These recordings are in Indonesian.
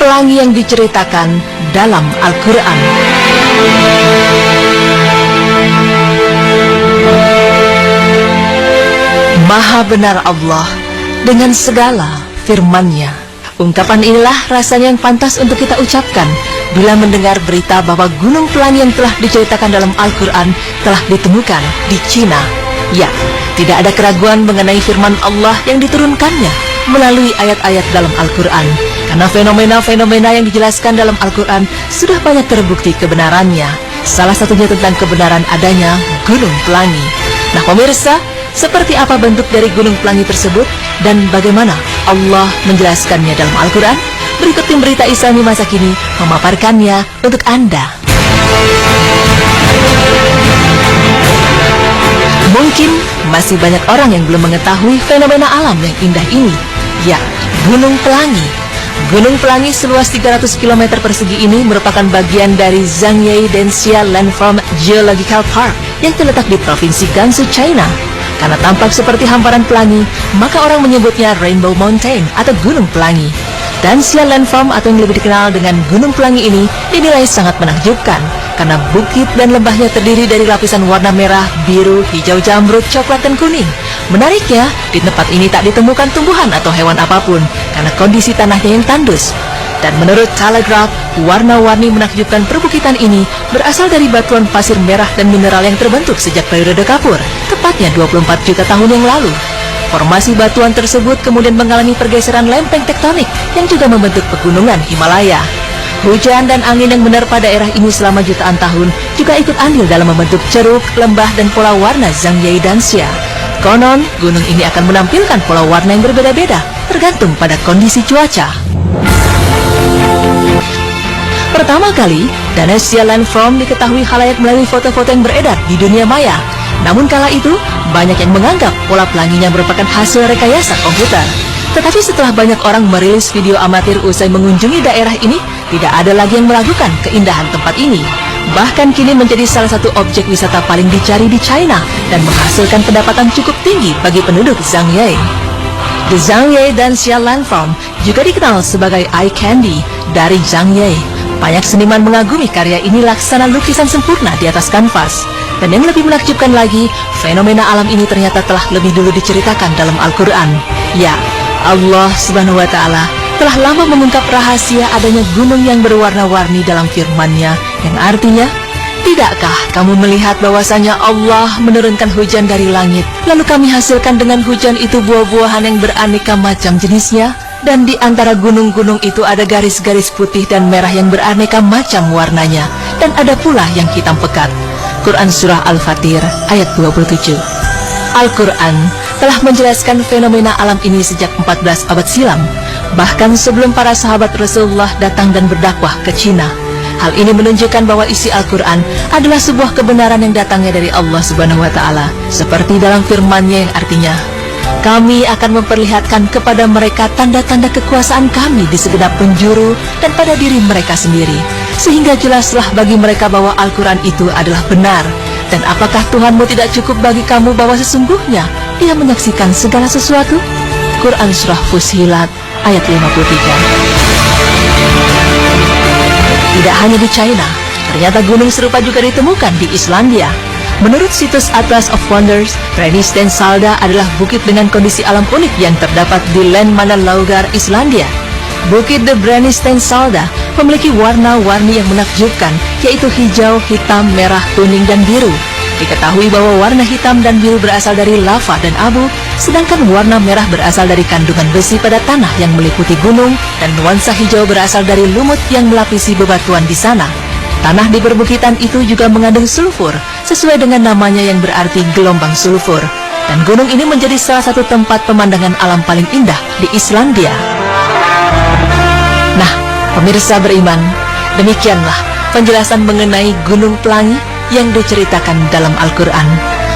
pelangi yang diceritakan dalam Al-Quran. Maha benar Allah dengan segala firman-Nya. Ungkapan inilah rasanya yang pantas untuk kita ucapkan bila mendengar berita bahwa gunung pelangi yang telah diceritakan dalam Al-Quran telah ditemukan di Cina. Ya, tidak ada keraguan mengenai firman Allah yang diturunkannya melalui ayat-ayat dalam Al-Quran. Karena fenomena-fenomena yang dijelaskan dalam Al-Quran sudah banyak terbukti kebenarannya. Salah satunya tentang kebenaran adanya gunung pelangi. Nah pemirsa, seperti apa bentuk dari gunung pelangi tersebut dan bagaimana Allah menjelaskannya dalam Al-Quran? Berikut tim berita Islami masa kini memaparkannya untuk Anda. Mungkin masih banyak orang yang belum mengetahui fenomena alam yang indah ini. Ya, gunung pelangi. Gunung pelangi seluas 300 km persegi ini merupakan bagian dari Zhangye Denxia Landform Geological Park yang terletak di Provinsi Gansu, China. Karena tampak seperti hamparan pelangi, maka orang menyebutnya Rainbow Mountain atau Gunung Pelangi. Denxia Landform atau yang lebih dikenal dengan Gunung Pelangi ini dinilai sangat menakjubkan karena bukit dan lembahnya terdiri dari lapisan warna merah, biru, hijau jamrud, coklat, dan kuning. Menariknya, di tempat ini tak ditemukan tumbuhan atau hewan apapun karena kondisi tanahnya yang tandus. Dan menurut Telegraph, warna-warni menakjubkan perbukitan ini berasal dari batuan pasir merah dan mineral yang terbentuk sejak periode Kapur, tepatnya 24 juta tahun yang lalu. Formasi batuan tersebut kemudian mengalami pergeseran lempeng tektonik yang juga membentuk pegunungan Himalaya. Hujan dan angin yang menerpa daerah ini selama jutaan tahun juga ikut andil dalam membentuk ceruk, lembah, dan pola warna Zhangye Denxia. Konon, gunung ini akan menampilkan pola warna yang berbeda-beda, tergantung pada kondisi cuaca. Pertama kali, Denxia Landform diketahui khalayak melalui foto-foto yang beredar di dunia maya. Namun kala itu, banyak yang menganggap pola pelanginya merupakan hasil rekayasa komputer. Tetapi setelah banyak orang merilis video amatir usai mengunjungi daerah ini, tidak ada lagi yang meragukan keindahan tempat ini. Bahkan kini menjadi salah satu objek wisata paling dicari di China dan menghasilkan pendapatan cukup tinggi bagi penduduk Zhangye. The Zhangye Denxia Landform juga dikenal sebagai eye candy dari Zhangye. Banyak seniman mengagumi karya ini laksana lukisan sempurna di atas kanvas. Dan yang lebih menakjubkan lagi, fenomena alam ini ternyata telah lebih dulu diceritakan dalam Al-Quran. Ya, Allah Subhanahu wa Ta'ala telah lama mengungkap rahasia adanya gunung yang berwarna-warni dalam firman-Nya, yang artinya, tidakkah kamu melihat bahwasanya Allah menurunkan hujan dari langit, lalu kami hasilkan dengan hujan itu buah-buahan yang beraneka macam jenisnya, dan di antara gunung-gunung itu ada garis-garis putih dan merah yang beraneka macam warnanya, dan ada pula yang hitam pekat. Quran Surah Al-Fatir ayat 27. Al-Quran telah menjelaskan fenomena alam ini sejak 14 abad silam, bahkan sebelum para sahabat Rasulullah datang dan berdakwah ke Cina. Hal ini menunjukkan bahwa isi Al-Quran adalah sebuah kebenaran yang datangnya dari Allah Subhanahu wa Ta'ala, seperti dalam firman-Nya yang artinya, kami akan memperlihatkan kepada mereka tanda-tanda kekuasaan kami di segenap penjuru dan pada diri mereka sendiri, sehingga jelaslah bagi mereka bahwa Al-Quran itu adalah benar. Dan apakah Tuhanmu tidak cukup bagi kamu bahwa sesungguhnya Dia menyaksikan segala sesuatu? Quran Surah Fussilat ayat 53. Tidak hanya di China, ternyata gunung serupa juga ditemukan di Islandia. Menurut situs Atlas of Wonders, Brennisteinssalda adalah bukit dengan kondisi alam unik yang terdapat di Landmannalaugar, Islandia. Bukit The Brennisteinssalda memiliki warna-warni yang menakjubkan, yaitu hijau, hitam, merah, kuning, dan biru. Diketahui bahwa warna hitam dan biru berasal dari lava dan abu, sedangkan warna merah berasal dari kandungan besi pada tanah yang meliputi gunung, dan nuansa hijau berasal dari lumut yang melapisi bebatuan di sana. Tanah di perbukitan itu juga mengandung sulfur, sesuai dengan namanya yang berarti gelombang sulfur. Dan gunung ini menjadi salah satu tempat pemandangan alam paling indah di Islandia. Nah, pemirsa beriman, demikianlah penjelasan mengenai Gunung Pelangi yang diceritakan dalam Al-Quran.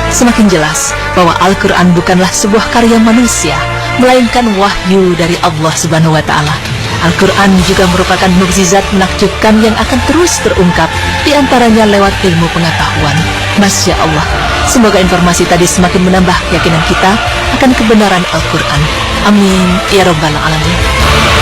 Semakin jelas bahwa Al-Quran bukanlah sebuah karya manusia, melainkan wahyu dari Allah Subhanahu wa Ta'ala. Al-Quran juga merupakan mukjizat menakjubkan yang akan terus terungkap, di antaranya lewat ilmu pengetahuan. Masya Allah, semoga informasi tadi semakin menambah keyakinan kita akan kebenaran Al-Quran. Amin ya Rabbal Alamin.